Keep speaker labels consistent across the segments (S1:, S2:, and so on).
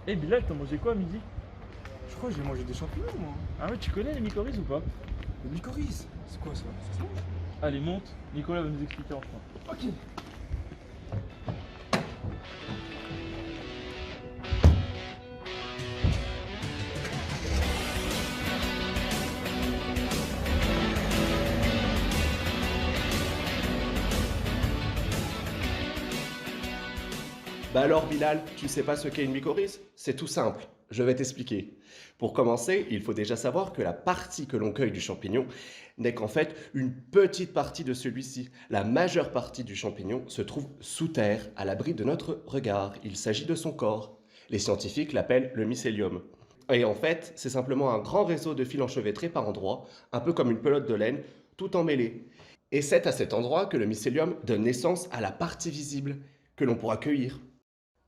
S1: Eh Bilal, t'as mangé quoi à midi?
S2: Je crois que j'ai mangé des champignons, moi.
S1: Ah ouais, tu connais les mycorhizes ou pas?
S2: Le mycorhize, c'est quoi ça? Ça se mange?
S1: Allez, monte, Nicolas va nous expliquer enfin.
S2: Ok.
S3: Bah alors Bilal, tu sais pas ce qu'est une mycorhize? C'est tout simple, je vais t'expliquer. Pour commencer, il faut déjà savoir que la partie que l'on cueille du champignon n'est qu'en fait une petite partie de celui-ci. La majeure partie du champignon se trouve sous terre, à l'abri de notre regard. Il s'agit de son corps. Les scientifiques l'appellent le mycélium. Et en fait, c'est simplement un grand réseau de fils enchevêtrés par endroits, un peu comme une pelote de laine, tout emmêlé. Et c'est à cet endroit que le mycélium donne naissance à la partie visible, que l'on pourra cueillir.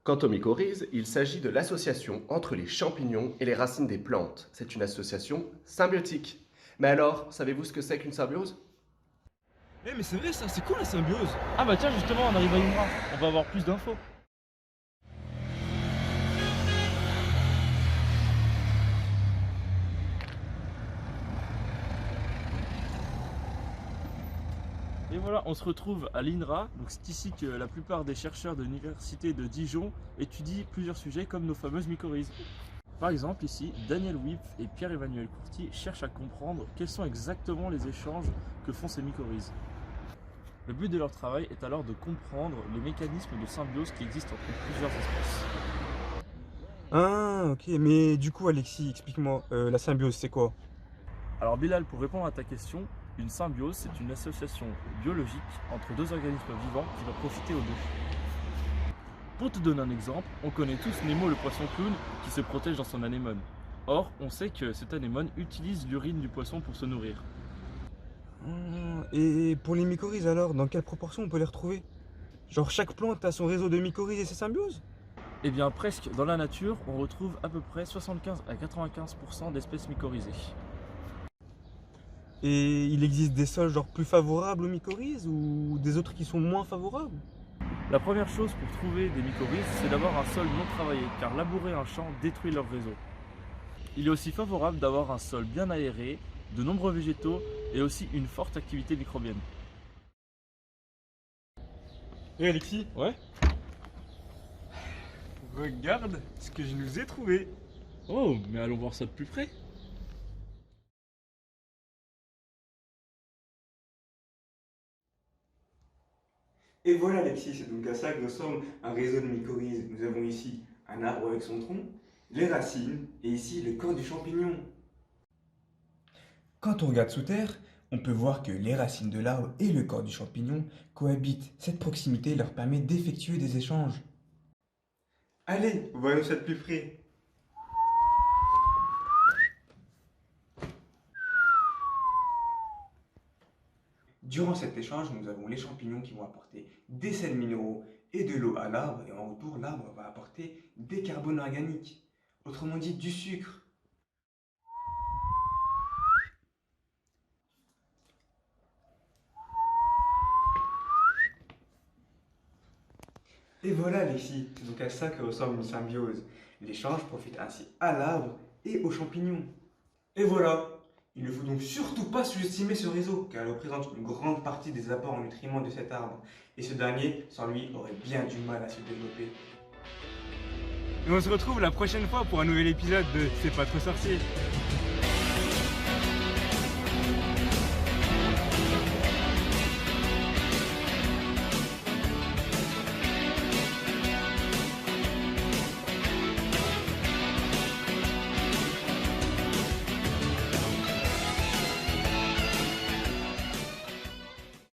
S3: Quant aux mycorhizes, il s'agit de l'association entre les champignons et les racines des plantes. C'est une association symbiotique. Mais alors, savez-vous ce que c'est qu'une symbiose?
S2: Eh, mais c'est vrai ça, c'est quoi la symbiose?
S1: Ah bah tiens, justement, on arrive à Imra, on va avoir plus d'infos. Et voilà, on se retrouve à l'INRA. Donc c'est ici que la plupart des chercheurs de l'université de Dijon étudient plusieurs sujets comme nos fameuses mycorhizes. Par exemple, ici, Daniel Wipf et Pierre-Emmanuel Courty cherchent à comprendre quels sont exactement les échanges que font ces mycorhizes. Le but de leur travail est alors de comprendre les mécanismes de symbiose qui existent entre plusieurs espèces.
S2: Ah, ok, mais du coup, Alexis, explique-moi, la symbiose, c'est quoi?
S1: Alors Bilal, pour répondre à ta question, une symbiose, c'est une association biologique entre deux organismes vivants qui va profiter aux deux. Pour te donner un exemple, on connaît tous Nemo le poisson clown qui se protège dans son anémone. Or, on sait que cet anémone utilise l'urine du poisson pour se nourrir.
S2: Et pour les mycorhizes alors, dans quelle proportion on peut les retrouver? Genre chaque plante a son réseau de mycorhizes et ses symbioses?
S1: Eh bien, presque dans la nature, on retrouve à peu près 75 à 95% d'espèces mycorhizées.
S2: Et il existe des sols genre plus favorables aux mycorhizes ou des autres qui sont moins favorables?
S1: La première chose pour trouver des mycorhizes, c'est d'avoir un sol non travaillé, car labourer un champ détruit leur réseau. Il est aussi favorable d'avoir un sol bien aéré, de nombreux végétaux et aussi une forte activité microbienne.
S2: Et Alexis,
S1: Ouais?
S2: regarde ce que je nous ai trouvé.
S1: Oh, mais allons voir ça de plus près.
S2: Et voilà Alexis, c'est donc à ça que ressemble un réseau de mycorhizes. Nous avons ici un arbre avec son tronc, les racines et ici le corps du champignon. Quand on regarde sous terre, on peut voir que les racines de l'arbre et le corps du champignon cohabitent. Cette proximité leur permet d'effectuer des échanges. Allez, voyons ça de plus près. Durant cet échange, nous avons les champignons qui vont apporter des sels minéraux et de l'eau à l'arbre, et en retour, l'arbre va apporter des carbones organiques, autrement dit du sucre. Et voilà Alexis, c'est donc à ça que ressemble une symbiose. L'échange profite ainsi à l'arbre et aux champignons. Et voilà, il ne faut donc surtout pas sous-estimer ce réseau, car il représente une grande partie des apports en nutriments de cet arbre. Et ce dernier, sans lui, aurait bien du mal à se développer. Et on se retrouve la prochaine fois pour un nouvel épisode de C'est pas trop sorcier.